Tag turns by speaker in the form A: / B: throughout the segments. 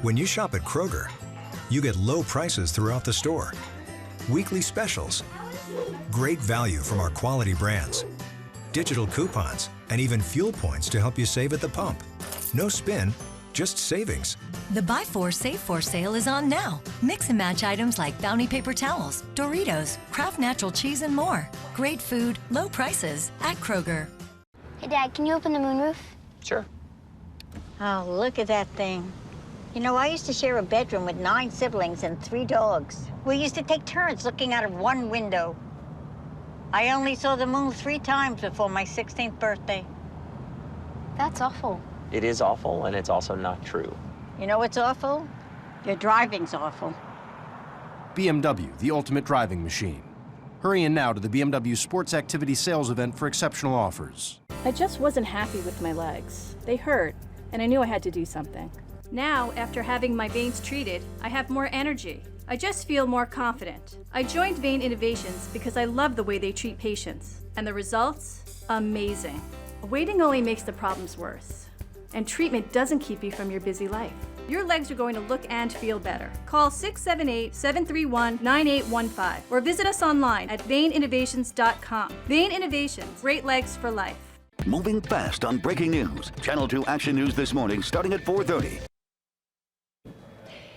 A: When you shop at Kroger, you get low prices throughout the store, weekly specials, great value from our quality brands, digital coupons, and even fuel points to help you save at the pump. No spin, just savings.
B: The Buy 4, Save 4 sale is on now. Mix and match items like Bounty paper towels, Doritos, Kraft Natural cheese, and more. Great food, low prices at Kroger.
C: Hey, Dad, can you open the moonroof?
D: Sure.
E: Oh, look at that thing. You know, I used to share a bedroom with 9 siblings and 3 dogs. We used to take turns looking out of one window. I only saw the moon 3 times before my 16th birthday.
C: That's awful.
D: It is awful, and it's also not true.
E: You know what's awful? Your driving's awful.
F: BMW, the ultimate driving machine. Hurry in now to the BMW Sports Activity Sales Event for exceptional offers.
G: I just wasn't happy with my legs. They hurt, and I knew I had to do something. Now, after having my veins treated, I have more energy. I just feel more confident. I joined Vein Innovations because I love the way they treat patients. And the results? Amazing. Waiting only makes the problems worse. And treatment doesn't keep you from your busy life. Your legs are going to look and feel better. Call 678-731-9815 or visit us online at vaininnovations.com. Vein Innovations, great legs for life.
H: Moving fast on breaking news. Channel 2 Action News this morning starting at 4:30.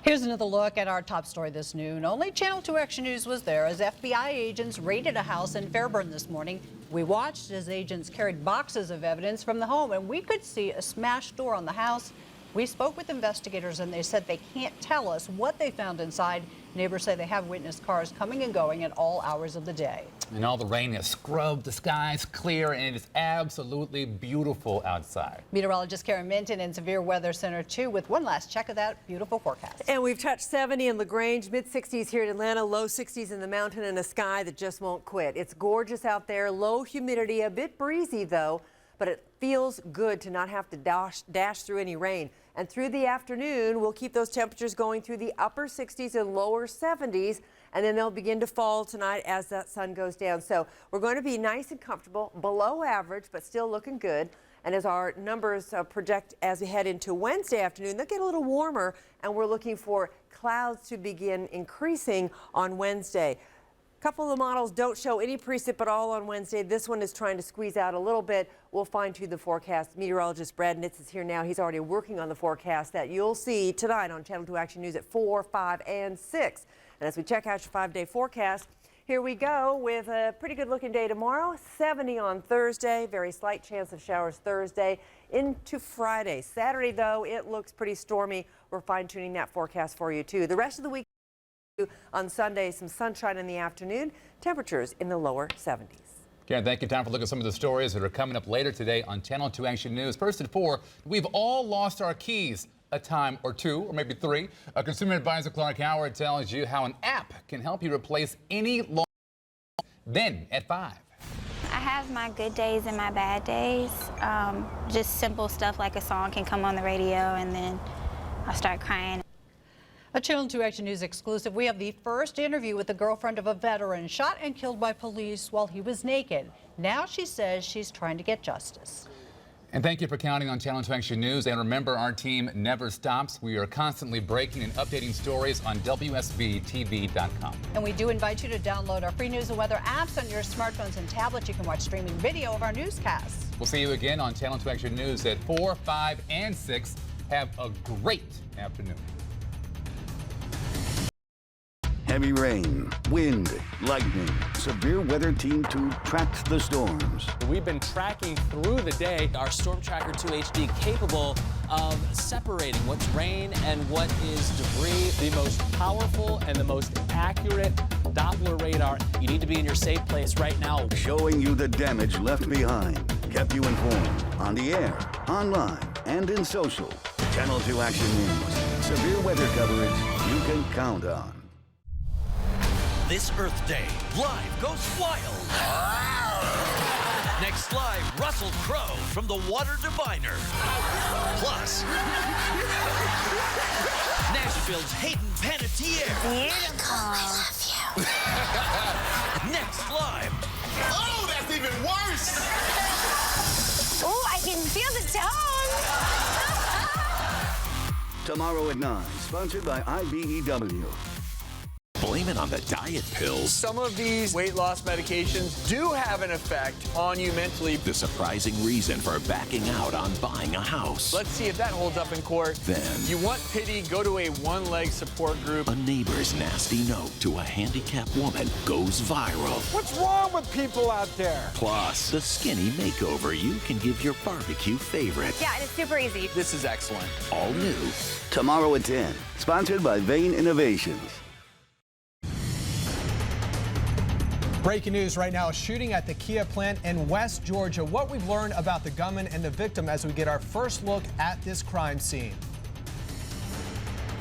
I: Here's another look at our top story this noon. Only Channel 2 Action News was there as FBI agents raided a house in Fairburn this morning. We watched as agents carried boxes of evidence from the home, and we could see a smashed door on the house. We spoke with investigators, and they said they can't tell us what they found inside. Neighbors say they have witnessed cars coming and going at all hours of the day.
J: And all the rain has scrubbed the skies clear, and it is absolutely beautiful outside.
I: Meteorologist Karen Minton in Severe Weather Center 2 with one last check of that beautiful forecast.
K: And we've touched 70 in LaGrange, mid-60s here in Atlanta, low 60s in the mountain, and a sky that just won't quit. It's gorgeous out there, low humidity, a bit breezy though, but it feels good to not have to dash through any rain. And through the afternoon, we'll keep those temperatures going through the upper 60s and lower 70s, and then they'll begin to fall tonight as that sun goes down. So we're going to be nice and comfortable, below average, but still looking good. And as our numbers project as we head into Wednesday afternoon, they'll get a little warmer, and we're looking for clouds to begin increasing on Wednesday. A couple of the models don't show any precip at all on Wednesday. This one is trying to squeeze out a little bit. We'll fine-tune the forecast. Meteorologist Brad Nitz is here now. He's already working on the forecast that you'll see tonight on Channel 2 Action News at 4, 5, and 6. And as we check out your 5-day forecast, here we go with a pretty good-looking day tomorrow. 70 on Thursday. Very slight chance of showers Thursday into Friday. Saturday, though, it looks pretty stormy. We're fine-tuning that forecast for you, too. The rest of the week, on Sunday, some sunshine in the afternoon, temperatures in the lower 70s.
J: Karen, thank you. Time for a look at some of the stories that are coming up later today on Channel 2 Action News. First at 4, we've all lost our keys a time or 2, or maybe 3. A consumer advisor, Clark Howard, tells you how an app can help you replace any lost. Then at 5.
C: I have my good days and my bad days. Just simple stuff like a song can come on the radio and then I start crying.
I: A Channel 2 Action News exclusive. We have the first interview with the girlfriend of a veteran shot and killed by police while he was naked. Now she says she's trying to get justice.
J: And thank you for counting on Channel 2 Action News. And remember, our team never stops. We are constantly breaking and updating stories on WSBTV.com.
I: And we do invite you to download our free news and weather apps on your smartphones and tablets. You can watch streaming video of our newscasts.
J: We'll see you again on Channel 2 Action News at 4, 5, and 6. Have a great afternoon.
H: Heavy rain, wind, lightning. Severe Weather Team 2 tracked the storms.
L: We've been tracking through the day. Our Storm Tracker 2 HD capable of separating what's rain and what is debris. The most powerful and the most accurate Doppler radar. You need to be in your safe place right now.
H: Showing you the damage left behind. Kept you informed on the air, online, and in social. Channel 2 Action News. Severe weather coverage you can count on.
M: This Earth Day, Live goes wild. Next live, Russell Crowe from The Water Diviner. Plus, Nashville's Hayden Panettiere.
C: Beautiful. I love you.
M: Next live.
N: Oh, that's even worse.
C: Oh, I can feel the tone.
H: Tomorrow at 9, sponsored by IBEW.
M: Blame it on the diet pills.
O: Some of these weight loss medications do have an effect on you mentally.
M: The surprising reason for backing out on buying a house.
O: Let's see if that holds up in court.
M: Then,
O: you want pity, go to a one-leg support group.
M: A neighbor's nasty note to a handicapped woman goes viral.
P: What's wrong with people out there?
M: Plus, the skinny makeover you can give your barbecue favorite.
Q: Yeah, and it's super easy.
O: This is excellent.
M: All new.
H: Tomorrow at 10, sponsored by Vane Innovations.
R: Breaking news right now, a shooting at the Kia plant in West Georgia. What we've learned about the gunman and the victim as we get our first look at this crime scene.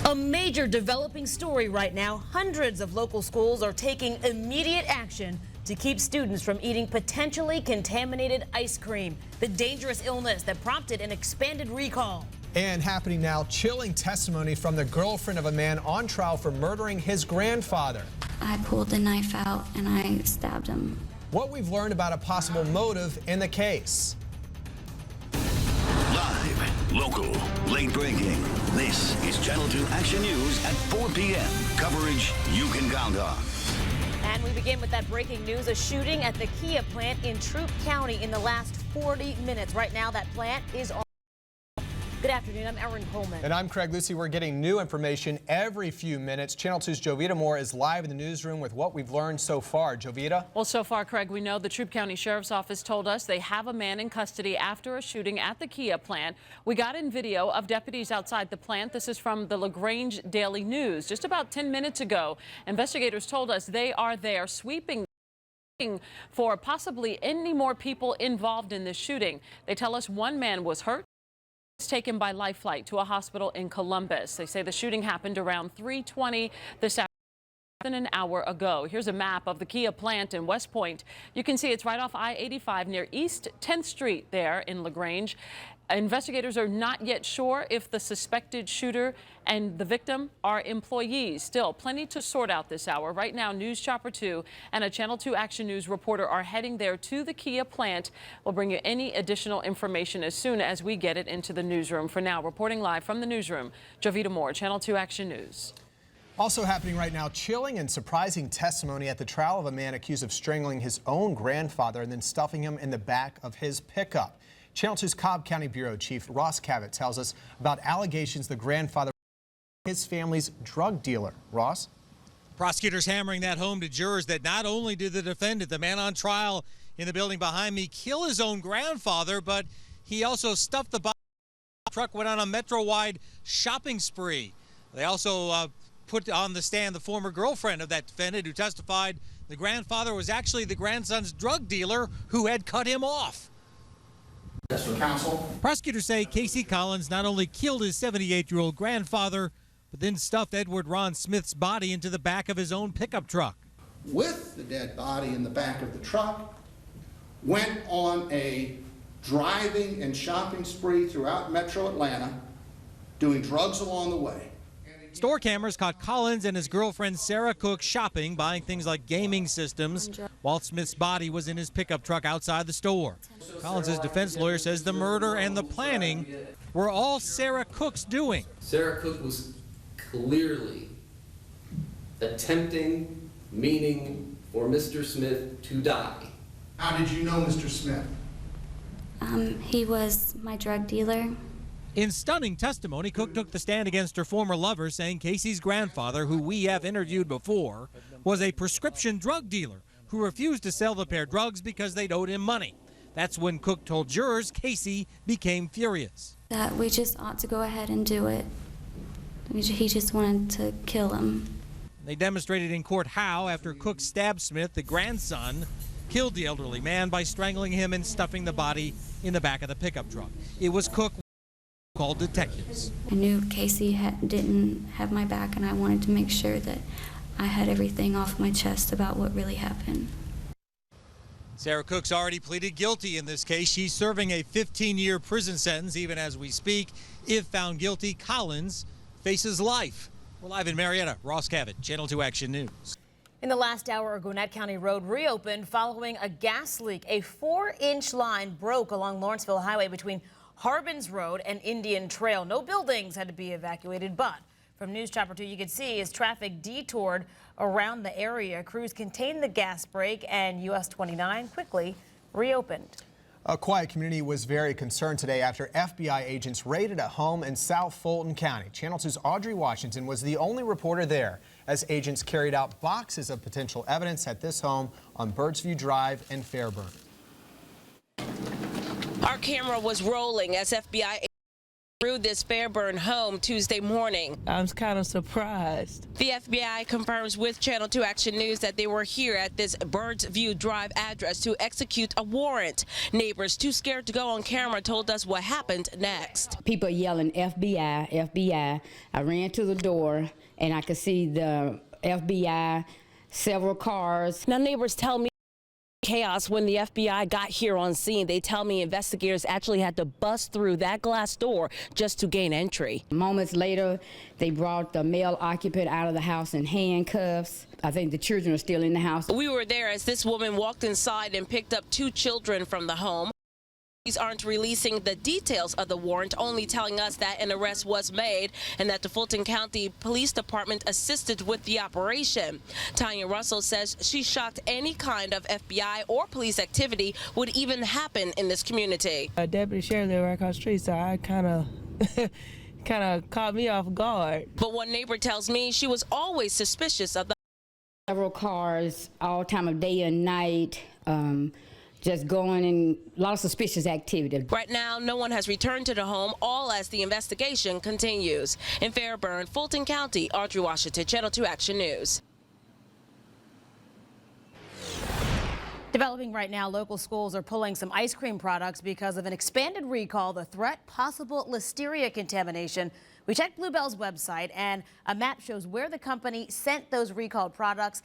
S: A major developing story right now. Hundreds of local schools are taking immediate action to keep students from eating potentially contaminated ice cream, the dangerous illness that prompted an expanded recall.
R: And happening now, chilling testimony from the girlfriend of a man on trial for murdering his grandfather.
T: I pulled the knife out and I stabbed him.
R: What we've learned about a possible motive in the case.
H: Live, local, late breaking. This is Channel 2 Action News at 4 p.m. Coverage you can count on.
S: And we begin with that breaking news, a shooting at the Kia plant in Troup County in the last 40 minutes. Right now, that plant is on. Good afternoon, I'm Erin Coleman.
R: And I'm Craig Lucy. We're getting new information every few minutes. Channel 2's Jovita Moore is live in the newsroom with what we've learned so far. Jovita?
U: Well, so far, Craig, we know the Troup County Sheriff's Office told us they have a man in custody after a shooting at the Kia plant. We got in video of deputies outside the plant. This is from the LaGrange Daily News. Just about 10 minutes ago, investigators told us they are there sweeping for possibly any more people involved in this shooting. They tell us one man was hurt. Was taken by life flight to a hospital in Columbus. They say the shooting happened around 3:20 this afternoon. An hour ago. Here's a map of the Kia plant in West Point. You can see it's right off I-85 near East 10th Street there in LaGrange. Investigators are not yet sure if the suspected shooter and the victim are employees. Still, plenty to sort out this hour. Right now, News Chopper 2 and a Channel 2 Action News reporter are heading there to the Kia plant. We'll bring you any additional information as soon as we get it into the newsroom. For now, reporting live from the newsroom, Jovita Moore, Channel 2 Action News.
R: Also happening right now, chilling and surprising testimony at the trial of a man accused of strangling his own grandfather and then stuffing him in the back of his pickup. Channel 2's Cobb County Bureau Chief Ross Cavett tells us about allegations the grandfather was his family's drug dealer. Ross?
V: Prosecutors hammering that home to jurors that not only did the defendant, the man on trial in the building behind me, kill his own grandfather, but he also stuffed the body. The truck went on a Metro-wide shopping spree. They also put on the stand the former girlfriend of that defendant who testified the grandfather was actually the grandson's drug dealer who had cut him off.
W: Yes, for counsel.
V: Prosecutors say Casey Collins not only killed his 78-year-old grandfather, but then stuffed Edward Ron Smith's body into the back of his own pickup truck.
W: With the dead body in the back of the truck, went on a driving and shopping spree throughout Metro Atlanta, doing drugs along the way.
V: Store cameras caught Collins and his girlfriend Sarah Cook shopping, buying things like gaming systems, while Smith's body was in his pickup truck outside the store. Collins' defense lawyer says the murder and the planning were all Sarah Cook's doing.
X: Sarah Cook was clearly attempting, meaning for Mr. Smith to die.
W: How did you know Mr. Smith?
T: He was my drug dealer.
V: In stunning testimony, Cook took the stand against her former lover, saying Casey's grandfather, who we have interviewed before, was a prescription drug dealer who refused to sell the pair drugs because they'd owed him money. That's when Cook told jurors Casey became furious.
T: That we just ought to go ahead and do it. He just wanted to kill him.
V: They demonstrated in court how, after Cook stabbed Smith, the grandson killed the elderly man by strangling him and stuffing the body in the back of the pickup truck. It was Cook called detectives.
T: I knew Casey didn't have my back, and I wanted to make sure that I had everything off my chest about what really happened.
V: Sarah Cook's already pleaded guilty in this case. She's serving a 15-year prison sentence even as we speak. If found guilty, Collins faces life. We're live in Marietta. Ross Cavett, Channel 2 Action News.
S: In the last hour, a Gwinnett County road reopened following a gas leak. A 4-inch line broke along Lawrenceville Highway between Harbins Road and Indian Trail. No buildings had to be evacuated, but from News Chopper 2, you could see as traffic detoured around the area, crews contained the gas break and US 29 quickly reopened.
R: A quiet community was very concerned today after FBI agents raided a home in South Fulton County. Channel 2's Audrey Washington was the only reporter there as agents carried out boxes of potential evidence at this home on Birdsview Drive in Fairburn.
A: Our camera was rolling as FBI agents through this Fairburn home Tuesday morning.
B: I was kind of surprised.
A: The FBI confirms with Channel 2 Action News that they were here at this Birdsview Drive address to execute a warrant. Neighbors too scared to go on camera told us what happened next.
D: People yelling FBI, FBI. I ran to the door and I could see the FBI, several cars.
A: Now neighbors tell me chaos when the FBI got here on scene. They tell me investigators actually had to bust through that glass door just to gain entry.
D: Moments later, they brought the male occupant out of the house in handcuffs. I think the children are still in the house.
A: We were there as this woman walked inside and picked up 2 children from the home. These aren't releasing the details of the warrant, only telling us that an arrest was made and that the Fulton County Police Department assisted with the operation. Tanya Russell says she's shocked any kind of FBI or police activity would even happen in this community.
B: A deputy sheriff there right across the street, so I kind of caught me off guard.
A: But one neighbor tells me she was always suspicious of the
D: several cars all time of day and night. Just going in a lot of suspicious activity.
A: Right now, no one has returned to the home, all as the investigation continues. In Fairburn, Fulton County, Audrey Washington, Channel 2 Action News.
S: Developing right now, local schools are pulling some ice cream products because of an expanded recall, the threat possible listeria contamination. We checked Bluebell's website and a map shows where the company sent those recalled products.